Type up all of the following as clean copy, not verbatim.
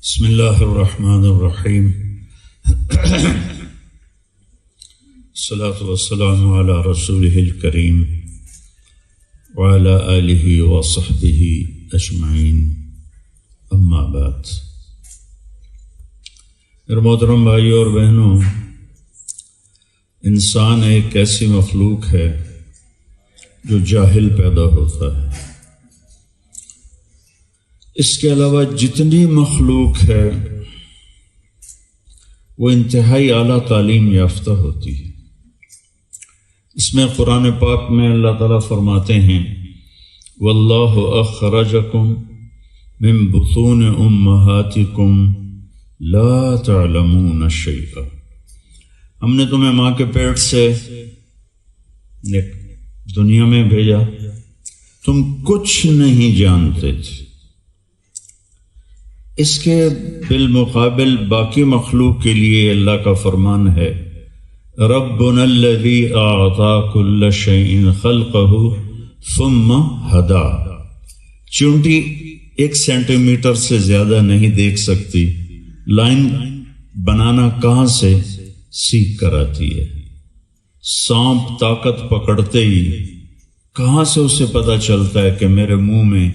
بسم اللہ الرحمن الرحیم الصلاة والسلام علی رسولہ الکریم وعلی آلہ وصحبہ اجمعین اما بعد۔ میرے محترم بھائیوں اور بہنوں، انسان ایک ایسی مخلوق ہے جو جاہل پیدا ہوتا ہے۔ اس کے علاوہ جتنی مخلوق ہے وہ انتہائی اعلیٰ تعلیم یافتہ ہوتی ہے۔ اس میں قرآن پاک میں اللہ تعالیٰ فرماتے ہیں واللہ اخرجکم من بطون امہاتکم لا تعلمون شیئا، ہم نے تمہیں ماں کے پیٹ سے دنیا میں بھیجا، تم کچھ نہیں جانتے تھے۔ اس کے بالمقابل باقی مخلوق کے لیے اللہ کا فرمان ہے ربنا الذی اعطی کل شیء خلقہ ثم ہدی، چونٹی 1 سینٹی میٹر سے زیادہ نہیں دیکھ سکتی، لائن بنانا کہاں سے سیکھ کر آتی ہے؟ سانپ طاقت پکڑتے ہی کہاں سے اسے پتہ چلتا ہے کہ میرے منہ میں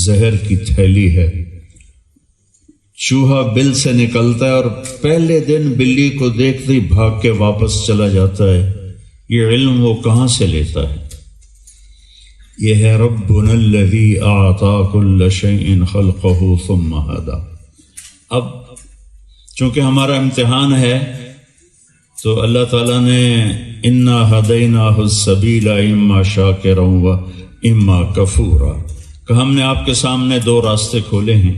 زہر کی تھیلی ہے؟ چوہا بل سے نکلتا ہے اور پہلے دن بلی کو دیکھتے ہی بھاگ کے واپس چلا جاتا ہے۔ یہ علم وہ کہاں سے لیتا ہے؟ یہ ہے ربنا الذی اعطی کل شیء خلقہ ثم ہدی۔ اب چونکہ ہمارا امتحان ہے تو اللہ تعالیٰ نے انا ہدیناہ السبیل اما شاکرا و اما کفورا، کہ ہم نے آپ کے سامنے 2 راستے کھولے ہیں،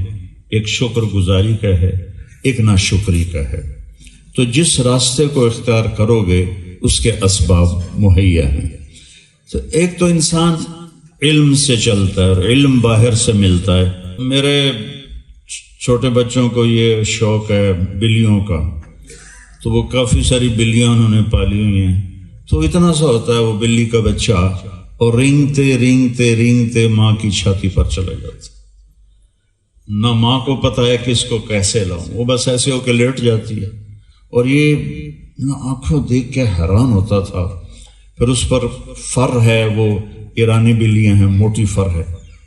ایک شکر گزاری کا ہے، ایک ناشکری کا ہے۔ تو جس راستے کو اختیار کرو گے اس کے اسباب مہیا ہیں۔ تو ایک تو انسان علم سے چلتا ہے اور علم باہر سے ملتا ہے۔ میرے چھوٹے بچوں کو یہ شوق ہے بلیوں کا، تو وہ کافی ساری بلیاں انہوں نے پالی ہوئی ہیں، تو اتنا سا ہوتا ہے وہ بلی کا بچہ اور رینگتے رینگتے رینگتے ماں کی چھاتی پر چلا جاتا ہے۔ نہ ماں کو پتہ ہے کہ اس کو کیسے لاؤں، وہ بس ایسے ہو کے لیٹ جاتی ہے، اور یہ آنکھوں دیکھ کے حیران ہوتا تھا۔ پھر اس پر فر ہے، وہ ایرانی بلیاں ہیں، موٹی فر ہے،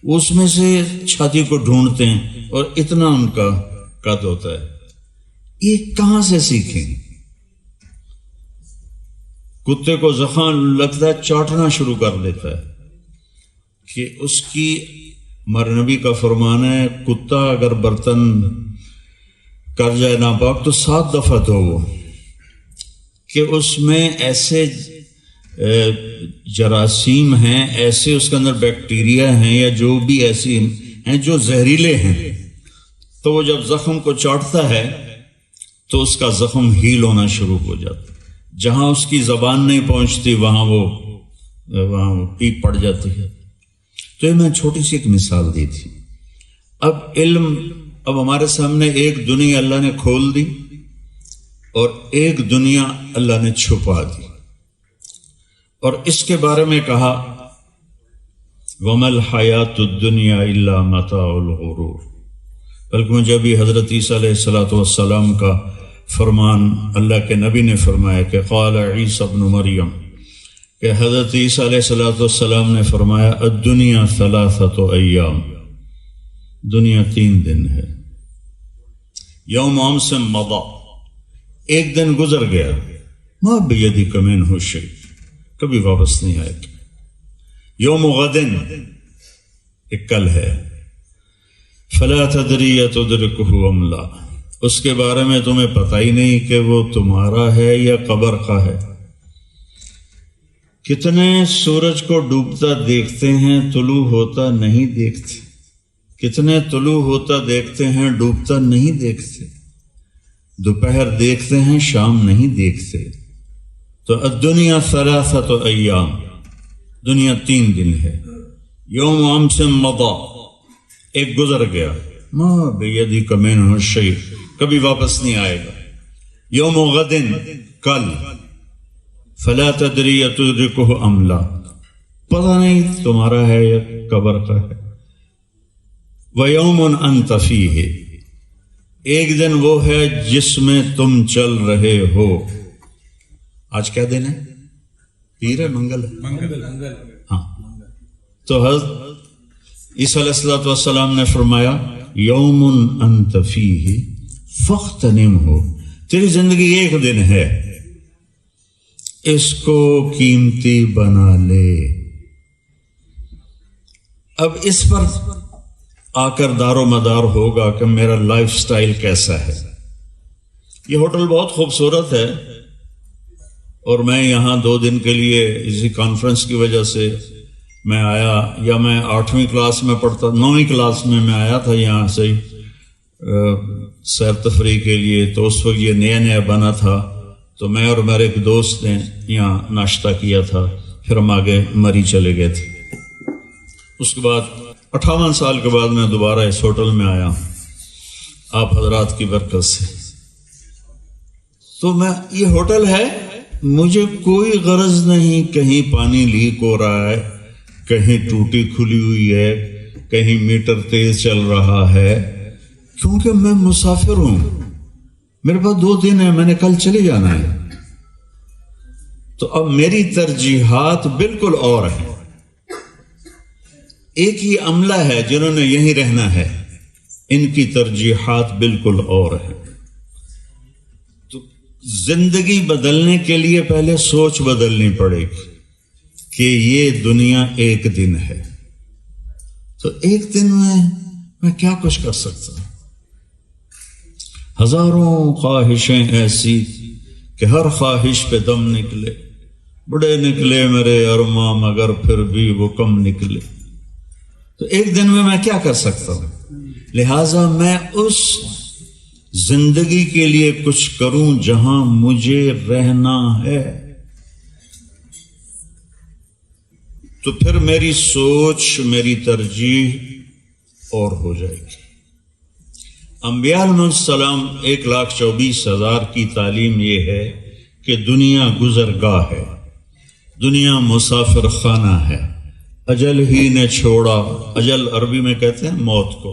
اس میں سے چھاتی کو ڈھونڈتے ہیں اور اتنا ان کا قد ہوتا ہے۔ یہ کہاں سے سیکھیں؟ کتے کو زخم لگتا ہے چاٹنا شروع کر دیتا ہے کہ اس کی ہمارے نبی کا فرمان ہے کتا اگر برتن کر جائے ناپاک تو 7 دفعہ دھو وہ، کہ اس میں ایسے جراثیم ہیں، ایسے اس کے اندر بیکٹیریا ہیں یا جو بھی ایسی ہیں جو زہریلے ہیں، تو وہ جب زخم کو چاٹتا ہے تو اس کا زخم ہیل ہونا شروع ہو جاتا ہے۔ جہاں اس کی زبان نہیں پہنچتی وہاں وہ پیپ پڑ جاتی ہے۔ تو یہ میں چھوٹی سی ایک مثال دی تھی۔ اب علم، اب ہمارے سامنے ایک دنیا اللہ نے کھول دی اور ایک دنیا اللہ نے چھپا دی، اور اس کے بارے میں کہا وَمَا الْحَيَاةُ الدُّنْيَا إِلَّا مَتَاعُ الْغُرُورِ، بلکہ مجھے ابھی حضرت عیسیٰ علیہ السلام کا فرمان اللہ کے نبی نے فرمایا کہ قال عیسیٰ ابن مریم، کہ حضرت عیسیٰ علیہ السلام نے فرمایا الدنیا 3 ایام، دنیا 3 دن ہے۔ یوم امس مضی، ایک دن گزر گیا، ما بیدک منہ شیء، کبھی واپس نہیں آئے گا۔ یوم غدن، ایک کل ہے، فلا تدری تدرکہ ام لا، اس کے بارے میں تمہیں پتہ ہی نہیں کہ وہ تمہارا ہے یا قبر کا ہے۔ کتنے سورج کو ڈوبتا دیکھتے ہیں، طلوع ہوتا نہیں دیکھتے، کتنے طلوع ہوتا دیکھتے ہیں، ڈوبتا نہیں دیکھتے، دوپہر دیکھتے ہیں، شام نہیں دیکھتے۔ تو الدنیا 3 ایام، دنیا 3 دن ہے۔ یوم امس مضی، ایک گزر گیا، ما بیدک منہ شیء، کبھی واپس نہیں آئے گا۔ یوم غدن، کل، فلا تدری تدرکہ ام لا، پتہ نہیں تمہارا ہے یا قبر کا ہے۔ وَيَوْمٌ أَنْتَ فِيهِ، ایک دن وہ ہے جس میں تم چل رہے ہو. آج کیا دن ہے؟ پیر ہے؟ منگل ہے؟ ہاں. تو حضرت عیسیٰ علیہ السلام نے فرمایا یوم انت فیہ فاغتنمہ، تیری زندگی ایک دن ہے، اس کو قیمتی بنا لے. اب اس پر آ کر دار و مدار ہوگا کہ میرا لائف سٹائل کیسا ہے. یہ ہوٹل بہت خوبصورت ہے اور میں یہاں 2 دن کے لیے اسی کانفرنس کی وجہ سے میں آیا، یا میں 8ویں کلاس میں پڑھتا، 9ویں کلاس میں میں آیا تھا یہاں سے سیر تفریح کے لیے. تو اس وقت یہ نیا نیا بنا تھا، تو میں اور میرے ایک دوست نے یہاں ناشتہ کیا تھا، پھر ہم آگے مری چلے گئے تھے. اس کے بعد 58 سال کے بعد میں دوبارہ اس ہوٹل میں آیا آپ حضرات کی برکت سے. تو میں یہ ہوٹل ہے، مجھے کوئی غرض نہیں کہیں پانی لیک ہو رہا ہے، کہیں ٹوٹی کھلی ہوئی ہے، کہیں میٹر تیز چل رہا ہے، کیونکہ میں مسافر ہوں، میرے پاس 2 دن ہے، میں نے کل چلے جانا ہے. تو اب میری ترجیحات بالکل اور ہیں. ایک ہی عملہ ہے جنہوں نے یہیں رہنا ہے، ان کی ترجیحات بالکل اور ہیں. تو زندگی بدلنے کے لیے پہلے سوچ بدلنی پڑے گی کہ یہ دنیا ایک دن ہے. تو ایک دن میں کیا کچھ کر سکتا ہوں؟ ہزاروں خواہشیں ایسی کہ ہر خواہش پہ دم نکلے، بڑے نکلے میرے ارماں مگر پھر بھی وہ کم نکلے. تو ایک دن میں کیا کر سکتا ہوں؟ لہذا میں اس زندگی کے لیے کچھ کروں جہاں مجھے رہنا ہے. تو پھر میری سوچ، میری ترجیح اور ہو جائے گی. انبیاء علیہ السلام 1,24,000 کی تعلیم یہ ہے کہ دنیا گزرگاہ ہے، دنیا مسافر خانہ ہے. اجل ہی نے چھوڑا، اجل عربی میں کہتے ہیں موت کو.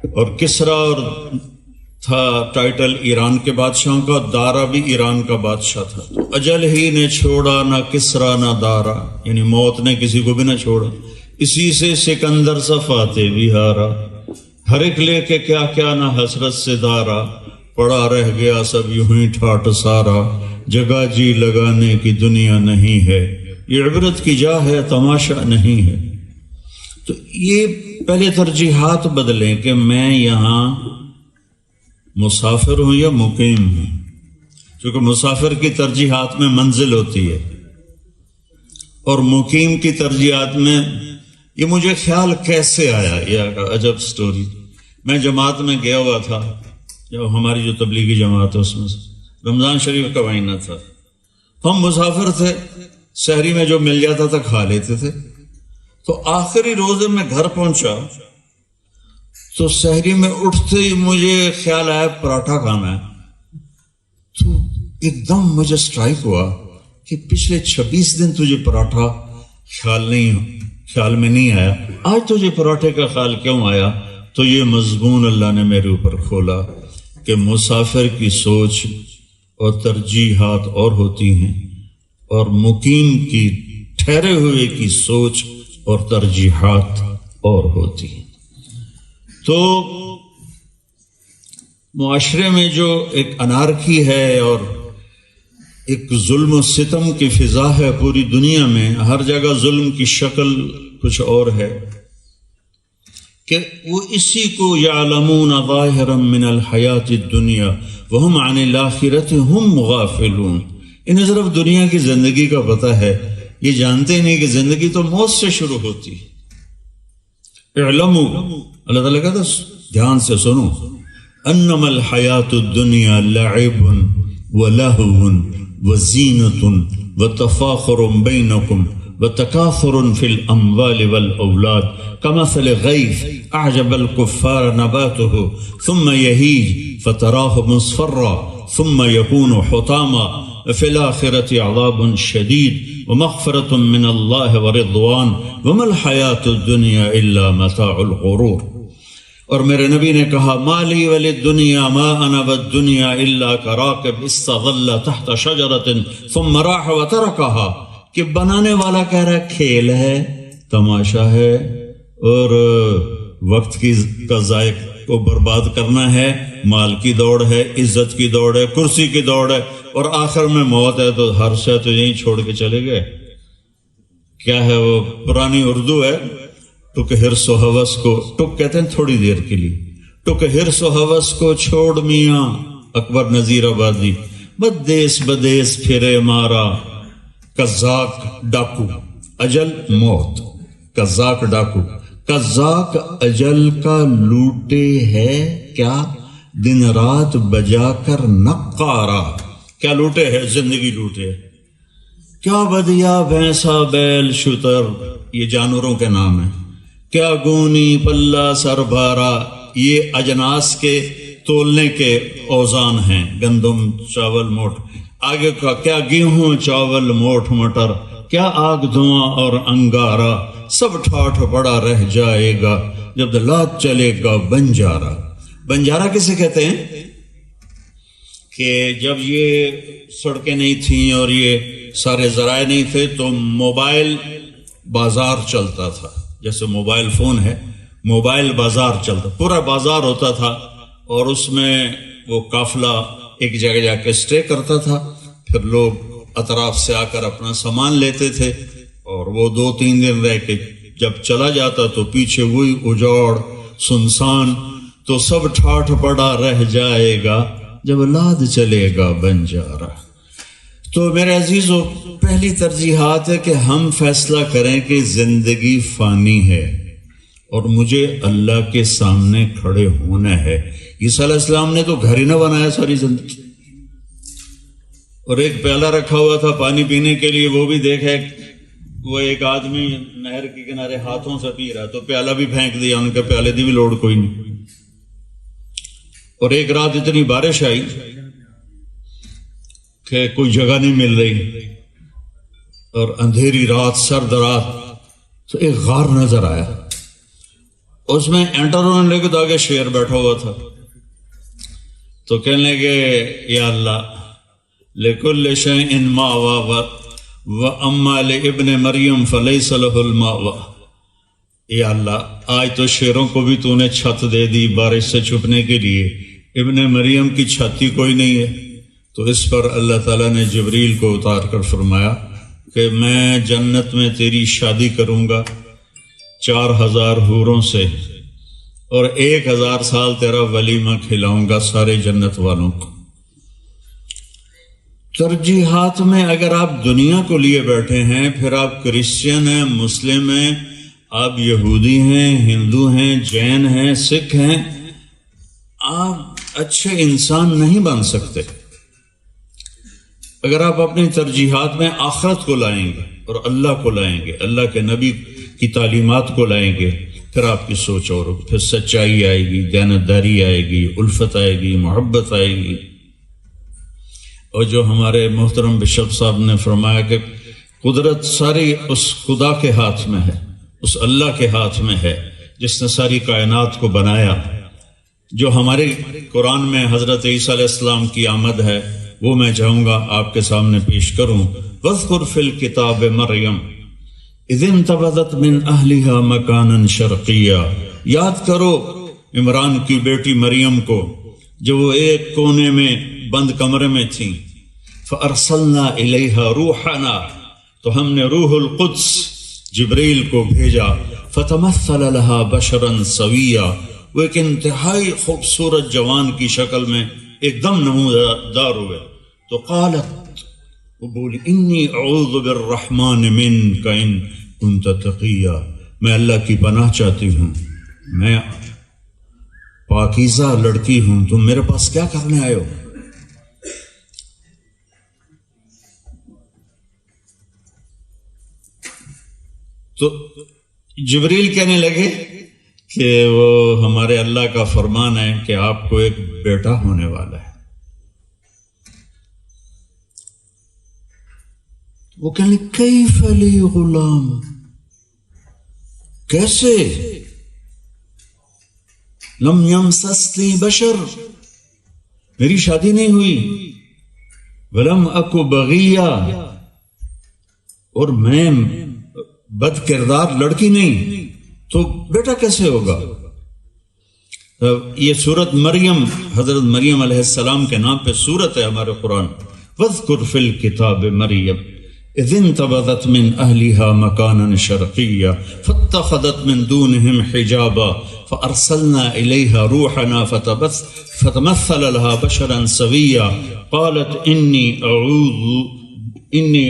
اور کسرا اور تھا ٹائٹل ایران کے بادشاہوں کا، دارا بھی ایران کا بادشاہ تھا. تو اجل ہی نے چھوڑا نہ کسرا نہ دارا، یعنی موت نے کسی کو بھی نہ چھوڑا. اسی سے سکندر صفاتے بھی ہارا، ہر ایک لے کے کیا کیا نہ حسرت سے دارا. پڑا رہ گیا سب یوں ہی ٹھاٹ سارا، جگہ جی لگانے کی دنیا نہیں ہے، یہ عبرت کی جا ہے تماشا نہیں ہے. تو یہ پہلے ترجیحات بدلیں کہ میں یہاں مسافر ہوں یا مقیم ہوں. کیونکہ مسافر کی ترجیحات میں منزل ہوتی ہے اور مقیم کی ترجیحات میں یہ مجھے خیال کیسے آیا. یہ عجب سٹوری. میں جماعت میں گیا ہوا تھا، جب ہماری جو تبلیغی جماعت ہے اس میں سے رمضان شریف کا مہینہ تھا. ہم مسافر تھے، شہری میں جو مل جاتا تھا کھا لیتے تھے. تو آخری روزے میں گھر پہنچا تو شہری میں اٹھتے ہی مجھے خیال آیا پراٹھا کھانا ہے. تو ایک دم مجھے سٹرائک ہوا کہ پچھلے 26 دن تجھے پراٹھا خیال میں نہیں آیا، آج تجھے پراٹھے کا خیال کیوں آیا؟ تو یہ مضمون اللہ نے میرے اوپر کھولا کہ مسافر کی سوچ اور ترجیحات اور ہوتی ہیں اور مقیم کی ٹھہرے ہوئے کی سوچ اور ترجیحات اور ہوتی ہیں. تو معاشرے میں جو ایک انارکی ہے اور ایک ظلم و ستم کی فضا ہے پوری دنیا میں، ہر جگہ ظلم کی شکل کچھ اور ہے، کہ وہ اسی کو یعلمون ظاہرا من الحیات الدنیا وہم عن الآخرۃ ہم غافلون. انہیں صرف دنیا کی زندگی کا پتہ ہے، یہ جانتے نہیں کہ زندگی تو موت سے شروع ہوتی ہے. اعلموا، اللہ تعالیٰ کہتا دھیان سے سنو، انما الحیات الدنیا لعب ولہو وزینۃ وتفاخر بینکم وتکاثر فی الاموال والاولاد کمثل غیث اعجب الکفار نباته ثم یہیج فتراہ مصفرا ثم یکون حطاما فی الآخرة عذاب شدید ومغفرة من اللہ ورضوان وما الحیاة الدنیا الا متاع الغرور. اور میرے نبی نے کہا مالی ولی دنیا ما انا بالدنیا الا کراکب استظل تحت شجرۃ ثم راح وترکها، کہ بنانے والا کہہ رہا ہے کھیل ہے، تماشا ہے، اور وقت کا ضائع کو برباد کرنا ہے، مال کی دوڑ ہے، عزت کی دوڑ ہے، کرسی کی دوڑ ہے، اور آخر میں موت ہے تو ہر شے تو یہیں چھوڑ کے چلے گئے۔ کیا ہے وہ پرانی اردو ہے، ٹک حرص و ہوس کو، ٹک کہتے ہیں تھوڑی دیر کے لیے، ٹک حرص و ہوس کو چھوڑ میاں اکبر نذیر آبادی، بدیس بدیس پھرے مارا، قزاق ڈاکو اجل موت، قزاق ڈاکو، قزاق اجل کا لوٹے ہے کیا دن رات بجا کر نقارا، کیا لوٹے ہے، زندگی لوٹے، کیا بدیا بھینسا بیل شتر، یہ جانوروں کے نام ہیں، کیا گونی پلہ سر بھارا، یہ اجناس کے تولنے کے اوزان ہیں، گندم چاول موٹ، آگے کا کیا گیہوں چاول موٹ مٹر، کیا آگ دھواں اور انگارا، سب ٹھاٹھ پڑا رہ جائے گا جب لات چلے گا بنجارا۔ بنجارا کسے کہتے ہیں کہ جب یہ سڑکیں نہیں تھیں اور یہ سارے ذرائع نہیں تھے تو موبائل بازار چلتا تھا، جیسے موبائل فون ہے، موبائل بازار چلتا، پورا بازار ہوتا تھا، اور اس میں وہ قافلہ ایک جگہ جا کے اسٹے کرتا تھا، پھر لوگ اطراف سے آ کر اپنا سامان لیتے تھے، اور وہ 2-3 دن رہ کے جب چلا جاتا تو پیچھے وہی اجاڑ سنسان، تو سب ٹھاٹھ پڑا رہ جائے گا جب لاد چلے گا بنجارا۔ تو میرے عزیزو، پہلی ترجیحات ہے کہ ہم فیصلہ کریں کہ زندگی فانی ہے اور مجھے اللہ کے سامنے کھڑے ہونا ہے۔ عیسیٰ علیہ السلام نے تو گھر ہی نہ بنایا ساری زندگی، اور ایک پیالہ رکھا ہوا تھا پانی پینے کے لیے، وہ بھی دیکھا وہ ایک آدمی نہر کے کنارے ہاتھوں سے پی رہا، تو پیالہ بھی پھینک دیا، ان کے پیالے دی بھی لوڑ کوئی نہیں۔ اور ایک رات اتنی بارش آئی کہ کوئی جگہ نہیں مل رہی، اور اندھیری رات، سرد رات، تو ایک غار نظر آیا، اس میں اینٹر ہونے لگے تو آگے شیر بیٹھا ہوا تھا، تو کہنے لگے یا اللہ لکل شیء مأوی واما لابن مریم فلیس لہ المأوی، یا اللہ آج تو شیروں کو بھی تو نے چھت دے دی بارش سے چھپنے کے لیے، ابن مریم کی چھت ہی کوئی نہیں ہے۔ تو اس پر اللہ تعالیٰ نے جبریل کو اتار کر فرمایا کہ میں جنت میں تیری شادی کروں گا 4000 حوروں سے، اور 1000 سال تیرا ولیمہ کھلاؤں گا سارے جنت والوں کو۔ ترجیحات میں اگر آپ دنیا کو لیے بیٹھے ہیں، پھر آپ کرسچن ہیں، مسلم ہیں، آپ یہودی ہیں، ہندو ہیں، جین ہیں، سکھ ہیں، آپ اچھے انسان نہیں بن سکتے اگر آپ اپنی ترجیحات میں آخرت کو لائیں گے اور اللہ کو لائیں گے، اللہ کے نبی کی تعلیمات کو لائیں گے، پھر آپ کی سوچ اور پھر سچائی آئے گی، دیانتداری آئے گی، الفت آئے گی، محبت آئے گی۔ اور جو ہمارے محترم بشپ صاحب نے فرمایا کہ قدرت ساری اس خدا کے ہاتھ میں ہے، اس اللہ کے ہاتھ میں ہے جس نے ساری کائنات کو بنایا۔ جو ہمارے قرآن میں حضرت عیسیٰ علیہ السلام کی آمد ہے وہ میں چاہوں گا آپ کے سامنے پیش کروں۔ وَاذْكُرْ فِي الْكِتَابِ مَرْيَمَ اِذِ انْتَبَذَتْ مِنْ أَهْلِهَا مَكَانًا شَرْقِيًّا، یاد کرو عمران کی بیٹی مریم کو جو وہ ایک کونے میں بند کمرے میں تھیں۔ فَأَرْسَلْنَا إِلَيْهَا رُوحَنَا، تو ہم نے روح القدس جبریل کو بھیجا۔ فَتَمَثَّلَ لَهَا بَشَرًا سَوِيًّا، وہ ایک انتہائی خوبصورت جوان کی شکل میں ایک دم نمودار ہوئے۔ تو قالت، وہ بولی، انی اعوذ بالرحمن منک ان کنت تقیا، میں اللہ کی پناہ چاہتی ہوں، میں پاکیزہ لڑکی ہوں، تم میرے پاس کیا کرنے آئے ہو؟ تو جبریل کہنے لگے کہ وہ ہمارے اللہ کا فرمان ہے کہ آپ کو ایک بیٹا ہونے والا ہے۔ وہ کہنے لگے کیف لی غلام، کیسے؟ لم یمسسنی بشر، میری شادی نہیں ہوئی، ولم اکو بغیہ، اور میں بد کردار لڑکی نہیں، تو بیٹا کیسے ہوگا؟ یہ سورت مریم، حضرت مریم علیہ السلام کے نام پہ سورت ہے ہمارے قرآن۔ وَاذْكُرْ فِي الْكِتَابِ مَرْيَمَ إِذِ انْتَبَذَتْ مِنْ أَهْلِهَا مَكَانًا شَرْقِيًّا فَاتَّخَذَتْ مِنْ دُونِهِمْ حِجَابًا فَأَرْسَلْنَا إِلَيْهَا رُوحَنَا فَتَمَثَّلَ لَهَا بَشَرًا سَوِيًّا قَالَتْ إِنِّي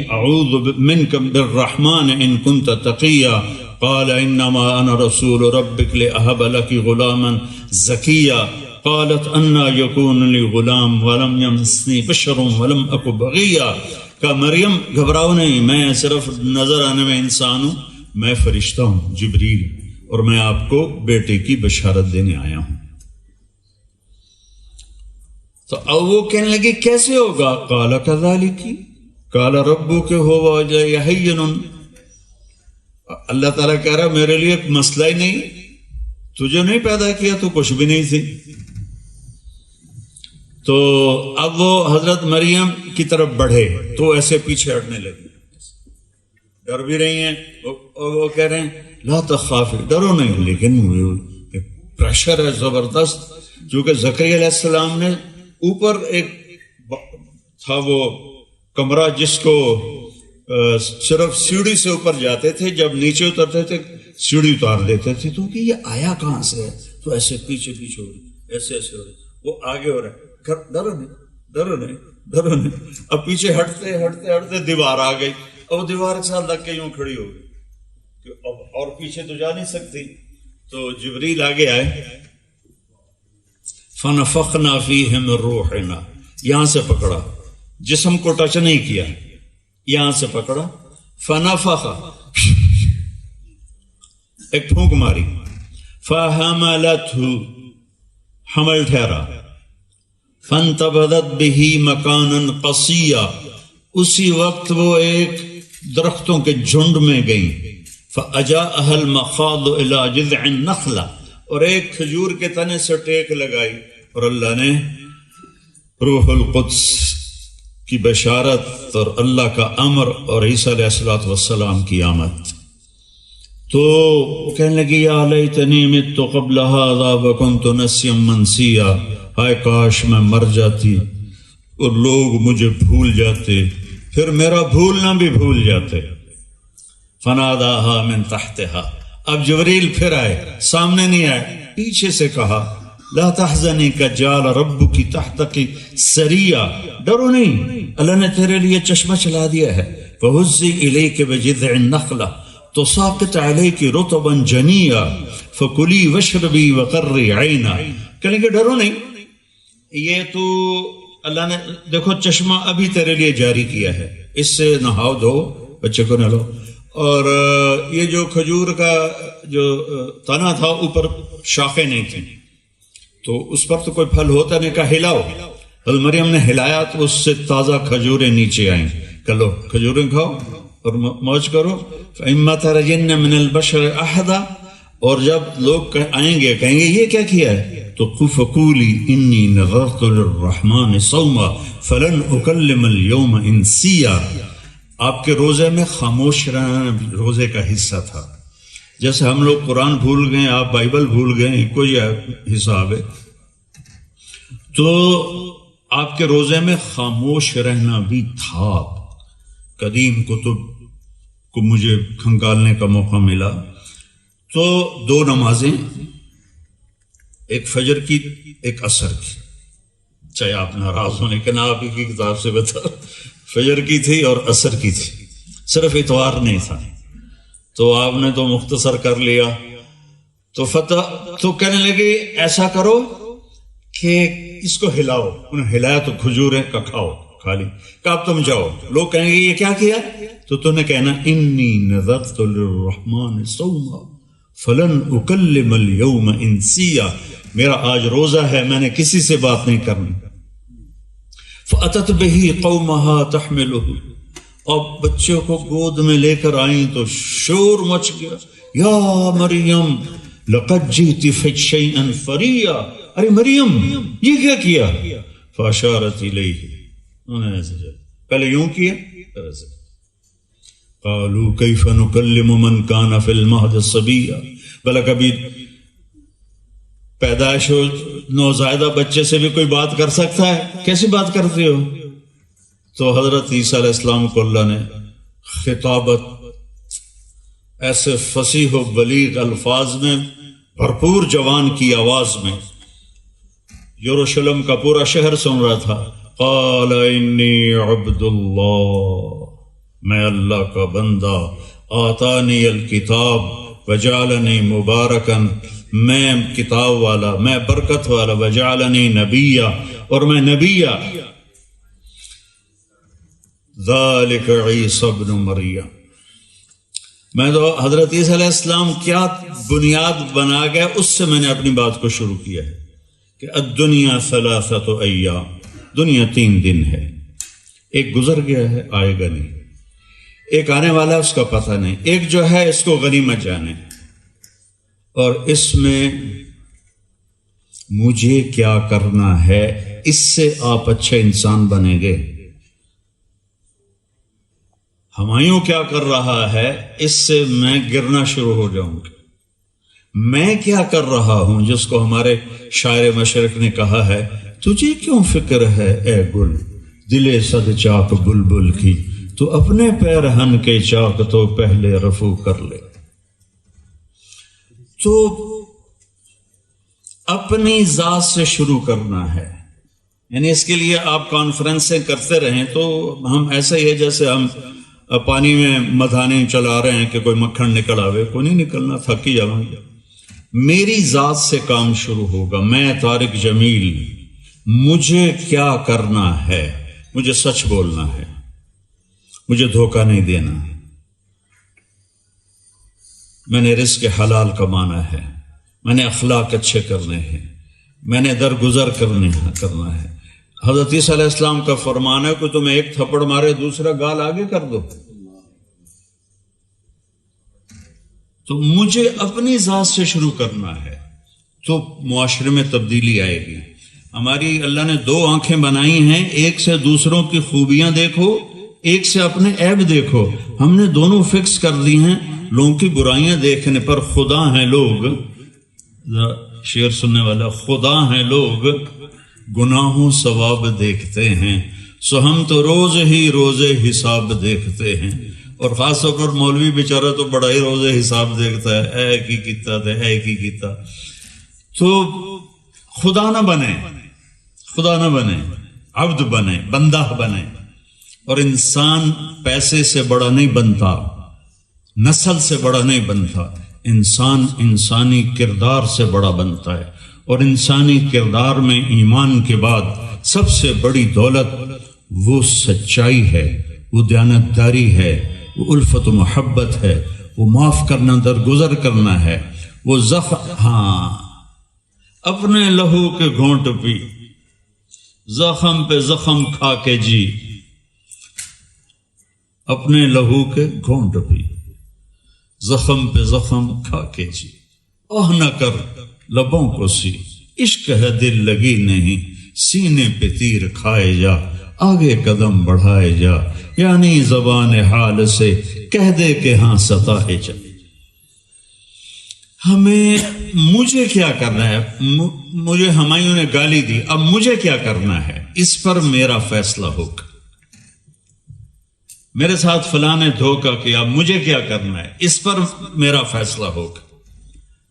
أَعُوذُ مِنْكَ بِالرَّحْمَنِ إِن كُنْتَ تَقِيًّا قال انما انا رسول ربك لاهب لك غلاما زكيا قالت انا يكون لي غلام ولم يمسني بشر ولم اك بغيا۔ کہ مریم گھبراؤ نہیں، میں صرف نظر آنے میں انسان ہوں، میں فرشتہ ہوں جبریل، اور میں آپ کو بیٹے کی بشارت دینے آیا ہوں۔ تو اب وہ کہنے لگے کیسے ہوگا؟ قال كذلك قال ربك هو هين، اللہ تعالیٰ کہہ رہا میرے لیے ایک مسئلہ ہی نہیں، تجھے نہیں پیدا کیا تو کچھ بھی نہیں تھی۔ تو اب وہ حضرت مریم کی طرف بڑھے تو ایسے پیچھے ہٹنے لگے، ڈر بھی رہی ہیں، اور وہ کہہ رہے ہیں لا تخافی، ڈرو نہیں، لیکن پریشر ہے زبردست، کیونکہ زکریا علیہ السلام نے اوپر ایک تھا وہ کمرہ جس کو صرف سیڑھی سے اوپر جاتے تھے، جب نیچے اترتے تھے سیڑھی اتار دیتے تھے، تو کہ یہ آیا کہاں سے ہے؟ تو ایسے پیچھے پیچھے ہو رہی، ایسے ایسے ہو رہی، وہ آگے ہو رہا ہے، ڈرو نہیں ڈرو نہیں ڈرو نہیں۔ اب پیچھے ہٹتے ہٹتے ہٹتے دیوار آ گئی، اب دیوار کے ساتھ لگ کے یوں کھڑی ہو گئی، اب اور پیچھے تو جا نہیں سکتی۔ تو جبریل آگے آئے، فنفخنا فیہ من روحنا، یہاں سے پکڑا، جسم کو ٹچ نہیں کیا، یہاں سے پکڑا، فنفخ، ایک پھونک ماری، فحملتہ، حمل ٹھہرا، فانتبذت بہ مکانا قصیا، اسی وقت وہ ایک درختوں کے جھنڈ میں گئی، فاجاءها المخاض الى جذع النخلہ، اور ایک کھجور کے تنے سے ٹیک لگائی، اور اللہ نے روح القدس کی بشارت اور اللہ کا امر اور عیسیٰ علیہ السلام کی آمد۔ تو کہنے لگی یا لیتنی مت قبل ھذا وکنت نسیا منسیا، ہائے کاش میں مر جاتی اور لوگ مجھے بھول جاتے، پھر میرا بھولنا بھی بھول جاتے۔ فناداھا من تحتھا، اب جبریل پھر آئے، سامنے نہیں آئے، پیچھے سے کہا لا تحزنی قد جعل ربک تحتک سریا، ڈرو نہیں، اللہ نے تیرے لیے چشمہ چلا دیا ہے، فہزی الیک بجذع النخلہ تساقط علیک رطبا جنیا فکلی واشربی وقری عینا، کہیں گے ڈرو نہیں، یہ تو اللہ نے دیکھو چشمہ ابھی تیرے لیے جاری کیا ہے، اس سے نہاؤ دھو، بچے کو نہ لو، اور یہ جو کھجور کا جو تنا تھا اوپر شاخیں نہیں تھیں تو اس پر تو کوئی پھل ہوتا نہیں، کہا ہلاؤ، حضرت مریم نے ہلایا تو اس سے تازہ کھجوریں نیچے آئیں، کہ لو کھجوریں کھاؤ اور موج کرو۔ فَإِمَّا تَرَيِنَّ مِنَ الْبَشَرِ أَحَدًا، اور جب لوگ آئیں گے کہیں گے یہ کیا کیا ہے، تو فَقُولِي إِنِّي نَذَرْتُ لِلرَّحْمَنِ صَوْمًا فَلَنْ أُكَلِّمَ الْيَوْمَ إِنسِيًّا، آپ کے روزے میں خاموش رہنا روزے کا حصہ تھا، جیسے ہم لوگ قرآن بھول گئے، آپ بائبل بھول گئے، کوئی حساب ہے، تو آپ کے روزے میں خاموش رہنا بھی تھا۔ قدیم کتب کو مجھے کھنگالنے کا موقع ملا تو دو نمازیں، ایک فجر کی ایک عصر کی، چاہے آپ ناراض ہونے کے نہ آپ کی کتاب سے بتا، فجر کی تھی اور عصر کی تھی، صرف اتوار نہیں تھا، تو آپ نے تو مختصر کر لیا، تو کہنے لگے ایسا کرو کہ اس کو ہلاؤ، انہیں ہلایا تو کھجوریں کا کھاؤ، کھا لی، کہ اب تم جاؤ، لوگ کہیں گے یہ کیا کیا، تو تم نے کہنا انی نذرت للرحمن صوما فلن اکلم اليوم انسیا، میرا آج روزہ ہے، میں نے کسی سے بات نہیں کرنی۔ فاتت به قومها تحمله، اور بچوں کو گود میں لے کر آئیں تو شور مچ گیا، یا مریم لقد جئت شيئا فریا، ارے مریم یہ کیا کیا؟ فاشارت الیہ، انہوں نے ایسے پہلے یوں کیا پھر ایسے. قالوا کیف نکلم من کان فی المہد صبیا، بھلا کبھی پیدائش ہو نوزائیدہ بچے سے بھی کوئی بات کر سکتا ہے؟ کیسی بات کرتے ہو؟ تو حضرت عیسیٰ علیہ السلام کو اللہ نے خطابت ایسے فصیح و بلیغ الفاظ میں، بھرپور جوان کی آواز میں، یروشلم کا پورا شہر سن رہا تھا. قال انی عبد اللہ، میں اللہ کا بندہ، آتانی الکتاب وجعلنی مبارکا، میں کتاب والا، میں برکت والا، وجعلنی نبیا، اور میں نبیا. ذالک عیسی ابن مریم، میں تو حضرت عیسیٰ علیہ السلام کیا بنیاد بنا گیا اس سے میں نے اپنی بات کو شروع کیا ہے کہ الدنیا ثلاثۃ ایام، دنیا 3 دن ہے، ایک گزر گیا ہے آئے گا نہیں، ایک آنے والا ہے اس کا پتہ نہیں، ایک جو ہے اس کو غنیمت جانے، اور اس میں مجھے کیا کرنا ہے، اس سے آپ اچھے انسان بنیں گے. ہمایوں کیا کر رہا ہے اس سے میں گرنا شروع ہو جاؤں گا. میں کیا کر رہا ہوں جس کو ہمارے شاعر مشرق نے کہا ہے، تجھے کیوں فکر ہے اے گل دل صد چاک بلبل کی، تو اپنے پیرہن کے چاک تو پہلے رفو کر لے. تو اپنی ذات سے شروع کرنا ہے. یعنی اس کے لیے آپ کانفرنسیں کرتے رہیں تو ہم ایسا ہی ہے جیسے ہم پانی میں مدھانے چلا رہے ہیں کہ کوئی مکھن نکل آوے، کوئی نہیں نکلنا، تھک ہی جاؤں گا. میری ذات سے کام شروع ہوگا. میں طارق جمیل، مجھے کیا کرنا ہے؟ مجھے سچ بولنا ہے، مجھے دھوکہ نہیں دینا، میں نے رزق حلال کمانا ہے، میں نے اخلاق اچھے کرنے ہیں، میں نے درگزر کرنا ہے. حضرت عیسیٰ علیہ السلام کا فرمان ہے کہ تمہیں ایک تھپڑ مارے دوسرا گال آگے کر دو. تو مجھے اپنی ذات سے شروع کرنا ہے تو معاشرے میں تبدیلی آئے گی. ہماری اللہ نے 2 آنکھیں بنائی ہیں، ایک سے دوسروں کی خوبیاں دیکھو، ایک سے اپنے عیب دیکھو. ہم نے دونوں فکس کر دی ہیں. لوگوں کی برائیاں دیکھنے پر خدا ہیں لوگ، شعر سننے والا، خدا ہیں لوگ گناہوں ثواب دیکھتے ہیں، سو ہم تو روز ہی روز حساب دیکھتے ہیں. اور خاص طور پر مولوی بیچارہ تو بڑا ہی روز حساب دیکھتا ہے، اے کی کیتا تھا، اے کی کیتا. تو خدا نہ بنے، عبد بنے، بندہ بنے. اور انسان پیسے سے بڑا نہیں بنتا، نسل سے بڑا نہیں بنتا، انسان انسانی کردار سے بڑا بنتا ہے. اور انسانی کردار میں ایمان کے بعد سب سے بڑی دولت وہ سچائی ہے، وہ دیانتداری ہے، وہ الفت و محبت ہے، وہ معاف کرنا، درگزر کرنا ہے، وہ اپنے لہو کے گھونٹ پی، زخم پہ زخم کھا کے جی، اپنے لہو کے گھونٹ پی، زخم پہ زخم کھا کے جی. اوہ نہ کر لبوں کو سی، عشق ہے دل لگی نہیں، سینے پہ تیر کھائے جا، آگے قدم بڑھائے جا، یعنی زبان حال سے کہہ دے کہ ہاں ستائے جا. مجھے کیا کرنا ہے؟ مجھے ہمایوں نے گالی دی، اب مجھے کیا کرنا ہے؟ اس پر میرا فیصلہ ہوگا. میرے ساتھ فلاں نے دھوکہ کیا، مجھے کیا کرنا ہے؟ اس پر میرا فیصلہ ہوگا.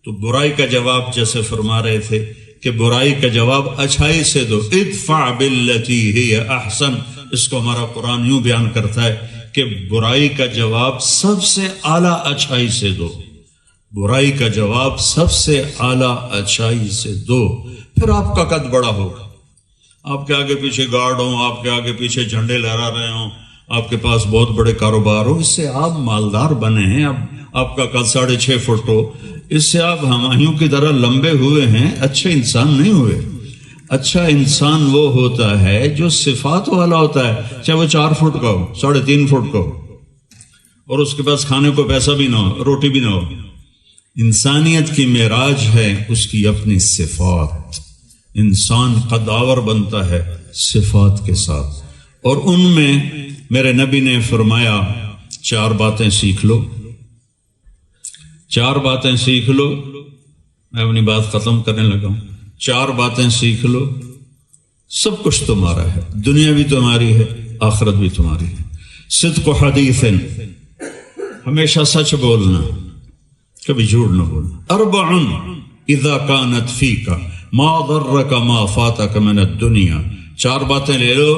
تو برائی کا جواب جیسے فرما رہے تھے کہ برائی کا جواب اچھائی سے دو، ادفع باللتی ہی احسن. اس کو ہمارا قرآن یوں بیان کرتا ہے کہ برائی کا جواب سب سے اعلیٰ اچھائی سے دو. برائی کا جواب سب سے اعلیٰ اچھائی سے دو، پھر آپ کا قد بڑا ہوگا. آپ کے آگے پیچھے گارڈ ہوں، آپ کے آگے پیچھے جھنڈے لہرا رہے ہوں، آپ کے پاس بہت بڑے کاروبار ہو، اس سے آپ مالدار بنے ہیں. اب آپ کا قد 6.5 فٹ ہو، اس سے آپ ہمایوں کی طرح لمبے ہوئے ہیں، اچھے انسان نہیں ہوئے. اچھا انسان وہ ہوتا ہے جو صفات والا ہوتا ہے، چاہے وہ 4 فٹ کا ہو، 3.5 فٹ کا ہو، اور اس کے پاس کھانے کو پیسہ بھی نہ ہو، روٹی بھی نہ ہو، انسانیت کی معراج ہے اس کی اپنی صفات. انسان قداور بنتا ہے صفات کے ساتھ، اور ان میں میرے نبی نے فرمایا 4 باتیں سیکھ لو. 4 باتیں سیکھ لو. میں اپنی بات ختم کرنے لگا ہوں. 4 باتیں سیکھ لو، سب کچھ تمہارا ہے، دنیا بھی تمہاری ہے، آخرت بھی تمہاری ہے. صدق حدیث، ہمیشہ سچ بولنا، کبھی جھوٹ نہ بولنا. 4 اذا كانت فيك ما ضرك ما فاتك من الدنيا. 4 باتیں لے لو،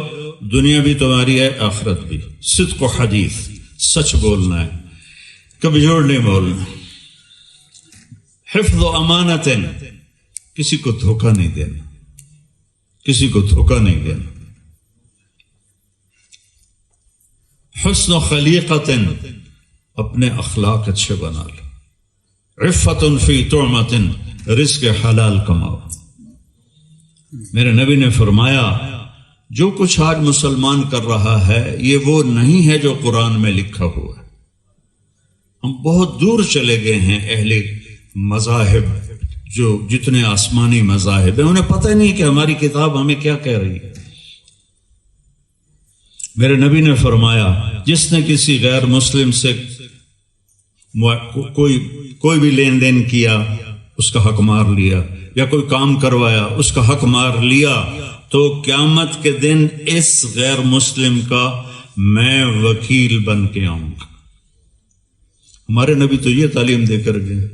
دنیا بھی تمہاری ہے، آخرت بھی. صدق حدیث، سچ بولنا ہے، کبھی جھوٹ نہیں بولنا. حفظ امانت، کسی کو دھوکہ نہیں دینا، کسی کو دھوکہ نہیں دینا. حسن خلیقت، اپنے اخلاق اچھے بنا لو. عفت فی طعمت، رزق حلال کماؤ. میرے نبی نے فرمایا جو کچھ آج مسلمان کر رہا ہے یہ وہ نہیں ہے جو قرآن میں لکھا ہوا ہے. ہم بہت دور چلے گئے ہیں. اہل مذاہب جو جتنے آسمانی مذاہب ہیں انہیں پتہ ہی نہیں کہ ہماری کتاب ہمیں کیا کہہ رہی ہے. میرے نبی نے فرمایا جس نے کسی غیر مسلم سے کوئی بھی لین دین کیا اس کا حق مار لیا، یا کوئی کام کروایا اس کا حق مار لیا، تو قیامت کے دن اس غیر مسلم کا میں وکیل بن کے آؤں گا. ہمارے نبی تو یہ تعلیم دے کر گئے،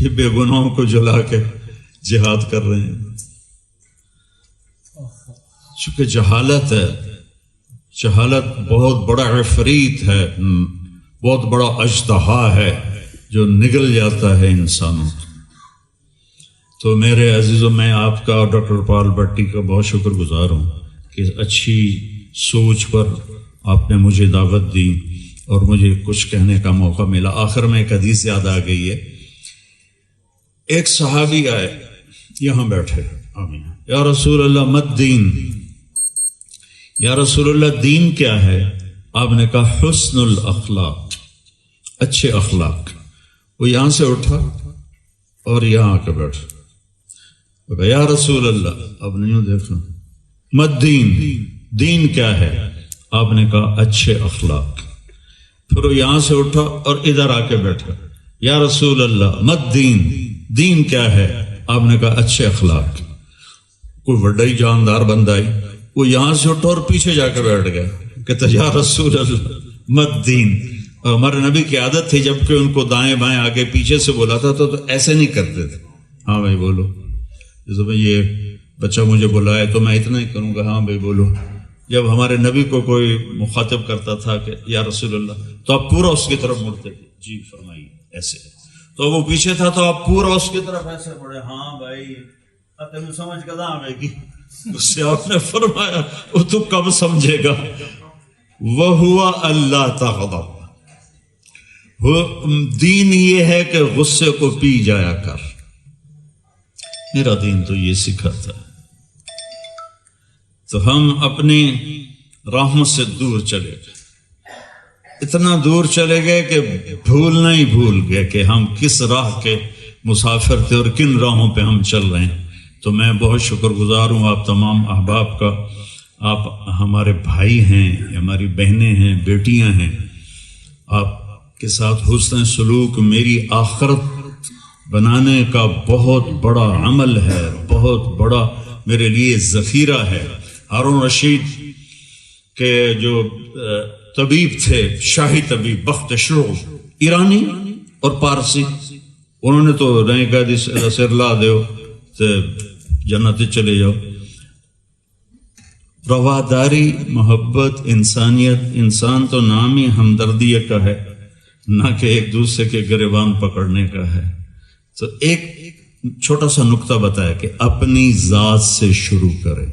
یہ بے گناہوں کو جلا کے جہاد کر رہے ہیں. چونکہ جہالت ہے، جہالت بہت بڑا عفریت ہے، بہت بڑا اژدہا ہے جو نگل جاتا ہے انسانوں. تو میرے عزیزوں، میں آپ کا اور ڈاکٹر پال بھٹی کا بہت شکر گزار ہوں کہ اچھی سوچ پر آپ نے مجھے دعوت دی اور مجھے کچھ کہنے کا موقع ملا. آخر میں ایک حدیث یاد آ گئی ہے. ایک صحابی آئے، یہاں بیٹھے، آمین، یا رسول اللہ مت دین، یا رسول اللہ دین کیا ہے؟ آپ نے کہا حسن الاخلاق، اچھے اخلاق. وہ یہاں سے اٹھا اور یہاں آ کے بیٹھا. یا رسول اللہ، آپ نے یوں دیکھا، مت دین، دین کیا ہے؟ آپ نے کہا اچھے اخلاق. پھر وہ یہاں سے اٹھا اور ادھر آ کے بیٹھا. یا رسول اللہ مت دین، دین کیا ہے؟ آپ نے کہا اچھے اخلاق. کوئی بڑا ہی جاندار بندہ ہی وہ یہاں سے اٹھا اور پیچھے جا کے بیٹھ گیا. کہتا یا رسول اللہ مت دین. اور ہمارے نبی کی عادت تھی جب کہ ان کو دائیں بائیں آگے پیچھے سے بولا تھا تو ایسے نہیں کرتے تھے. ہاں بھائی بولو، جیسے بھائی یہ بچہ مجھے بلائے تو میں اتنا ہی کروں گا، ہاں بھائی بولو. جب ہمارے نبی کو کوئی مخاطب کرتا تھا کہ یا رسول اللہ، تو آپ پورا اس کی طرف مڑتے تھے، جی فرمائیے، ایسے. تو وہ پیچھے تھا تو آپ پورا اس کی طرف ایسے مڑے، ہاں بھائی تمہیں سمجھ کا دام ہے کہ اس سے آپ نے فرمایا وہ تو کب سمجھے گا. وَهُوَ أَلَّا تَغْضَبَ، دین یہ ہے کہ غصے کو پی جایا کر. میرا دین تو یہ سکھاتا ہے. تو ہم اپنی راہوں سے دور چلے گئے، اتنا دور چلے گئے کہ بھولنا ہی بھول گئے کہ ہم کس راہ کے مسافر تھے اور کن راہوں پہ ہم چل رہے ہیں. تو میں بہت شکر گزار ہوں آپ تمام احباب کا. آپ ہمارے بھائی ہیں، ہماری بہنیں ہیں، بیٹیاں ہیں. آپ کے ساتھ حسن سلوک میری آخرت بنانے کا بہت بڑا عمل ہے، بہت بڑا میرے لیے ذخیرہ ہے. ہارون رشید کے جو طبیب تھے، شاہی طبیب بخت شروع، ایرانی اور پارسی، انہوں نے تو نہیں کہا دی سر لا دیو تو جنت چلے جاؤ. رواداری، محبت، انسانیت، انسان تو نام ہی ہمدردی کا ہے، نہ کہ ایک دوسرے کے گریبان پکڑنے کا ہے. تو ایک چھوٹا سا نقطہ بتایا کہ اپنی ذات سے شروع کریں.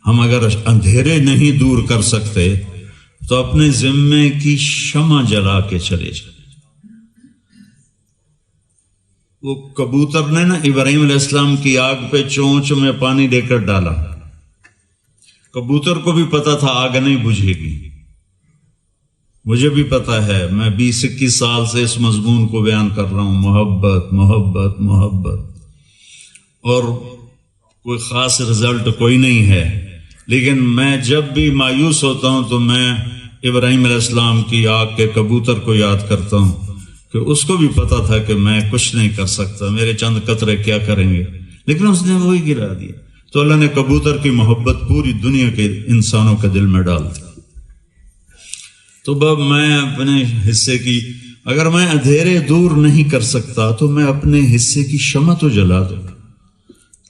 ہم اگر اندھیرے نہیں دور کر سکتے تو اپنے ذمے کی شمع جلا کے چلے جائیں. وہ کبوتر نے نا ابراہیم علیہ السلام کی آگ پہ چونچ میں پانی دے کر ڈالا. کبوتر کو بھی پتا تھا آگ نہیں بجھے گی، مجھے بھی پتہ ہے، میں 20-21 سال سے اس مضمون کو بیان کر رہا ہوں، محبت محبت محبت، اور کوئی خاص رزلٹ کوئی نہیں ہے، لیکن میں جب بھی مایوس ہوتا ہوں تو میں ابراہیم علیہ السلام کی آگ کے کبوتر کو یاد کرتا ہوں کہ اس کو بھی پتا تھا کہ میں کچھ نہیں کر سکتا، میرے چند قطرے کیا کریں گے، لیکن اس نے وہی گرا دیا۔ تو اللہ نے کبوتر کی محبت پوری دنیا کے انسانوں کے دل میں ڈال دی۔ تو اب میں اپنے حصے کی، اگر میں اندھیرے دور نہیں کر سکتا تو میں اپنے حصے کی شمع تو جلا دوں۔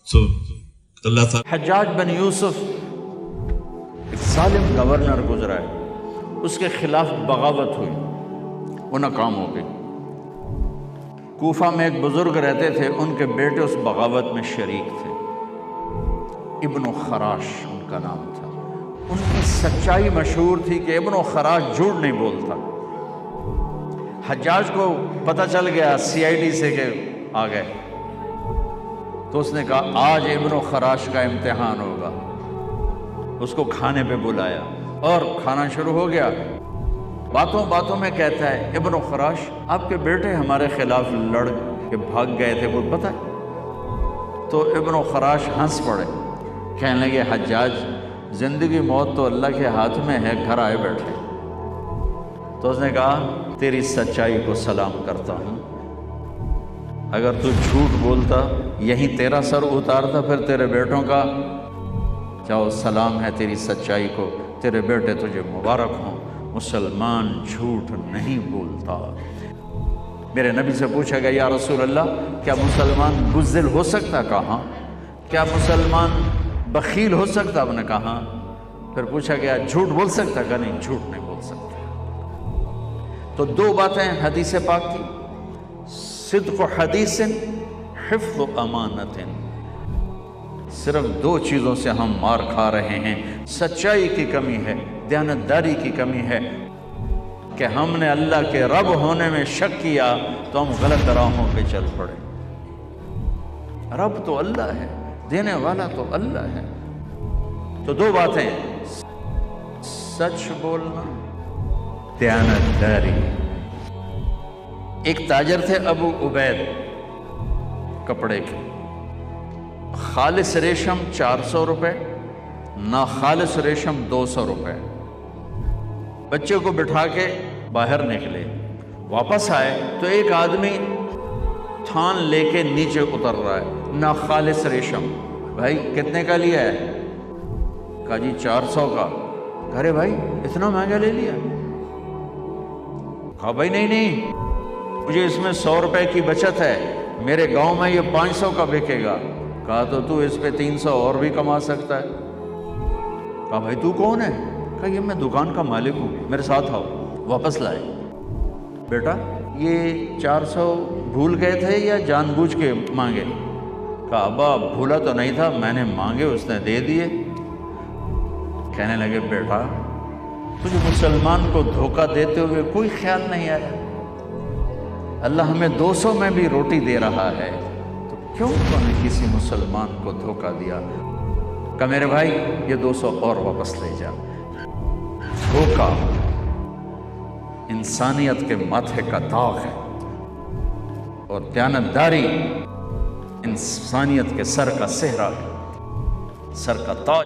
تو اللہ تعالیٰ، حجاج بن یوسف ایک ظالم گورنر گزرا ہے، اس کے خلاف بغاوت ہوئی، وہ ناکام ہو گئی۔ کوفہ میں ایک بزرگ رہتے تھے، ان کے بیٹے اس بغاوت میں شریک تھے، ابن خراش ان کا نام تھا۔ ان کی سچائی مشہور تھی کہ ابن خراش جھوٹ نہیں بولتا۔ حجاج کو پتہ چل گیا CID سے کہ آ گئے، تو اس نے کہا آج ابن خراش کا امتحان ہوگا۔ اس کو کھانے پہ بلایا اور کھانا شروع ہو گیا۔ باتوں باتوں میں کہتا ہے، ابن خراش آپ کے بیٹے ہمارے خلاف لڑ کے بھاگ گئے تھے، کوئی پتہ ہے؟ تو ابن خراش ہنس پڑے، کہنے لگے حجاج زندگی موت تو اللہ کے ہاتھ میں ہے، گھر آئے بیٹھے۔ تو اس نے کہا تیری سچائی کو سلام کرتا ہوں، اگر تو جھوٹ بولتا یہیں تیرا سر اتارتا، پھر تیرے بیٹوں کا جاؤ، سلام ہے تیری سچائی کو، تیرے بیٹے تجھے مبارک ہوں، مسلمان جھوٹ نہیں بولتا۔ میرے نبی سے پوچھا گیا یا رسول اللہ کیا مسلمان بزدل ہو سکتا؟ کہا کیا مسلمان بخیل ہو سکتا؟ آپ نے کہا۔ پھر پوچھا گیا جھوٹ بول سکتا؟ کہ نہیں، جھوٹ نہیں بول سکتا۔ تو دو باتیں حدیث پاک کی، صدق حدیث، حفظ امانت، صرف دو چیزوں سے ہم مار کھا رہے ہیں، سچائی کی کمی ہے، دیانتداری کی کمی ہے، کہ ہم نے اللہ کے رب ہونے میں شک کیا تو ہم غلط راہوں پہ چل پڑے۔ رب تو اللہ ہے، دینے والا تو اللہ ہے۔ تو دو باتیں، سچ بولنا، دیانتداری۔ ایک تاجر تھے ابو عبید کپڑے کے، خالص ریشم 400 روپے، ناخالص ریشم 200 روپے۔ بچے کو بٹھا کے باہر نکلے، واپس آئے تو ایک آدمی تھان لے کے نیچے اتر رہا ہے، ناخالص ریشم۔ بھائی کتنے کا لیا ہے؟ کہا جی 400 کا۔ ارے بھائی اتنا مہنگا لے لیا؟ کہا بھائی نہیں، مجھے اس میں 100 روپے کی بچت ہے، میرے گاؤں میں یہ 500 کا بکے گا۔ کہا تو اس پہ 300 اور بھی کما سکتا ہے۔ کہا بھائی تو کون ہے؟ کہا یہ میں دکان کا مالک ہوں، میرے ساتھ آؤ۔ واپس لائے، بیٹا یہ 400 بھول گئے تھے یا جان بوجھ کے مانگے؟ کہا ابا بھولا تو نہیں تھا، میں نے مانگے، اس نے دے دیے۔ کہنے لگے بیٹا تجھے مسلمان کو دھوکہ دیتے ہوئے کوئی خیال نہیں آیا؟ اللہ ہمیں 200 میں بھی روٹی دے رہا ہے، تو کیوں تو نے کسی مسلمان کو دھوکہ دیا؟ کہ میرے بھائی یہ 200 اور واپس لے جا۔ دھوکہ انسانیت کے ماتھے کا داغ ہے، اور دیانتداری انسانیت کے سر کا سہرا ہے، سر کا تاج۔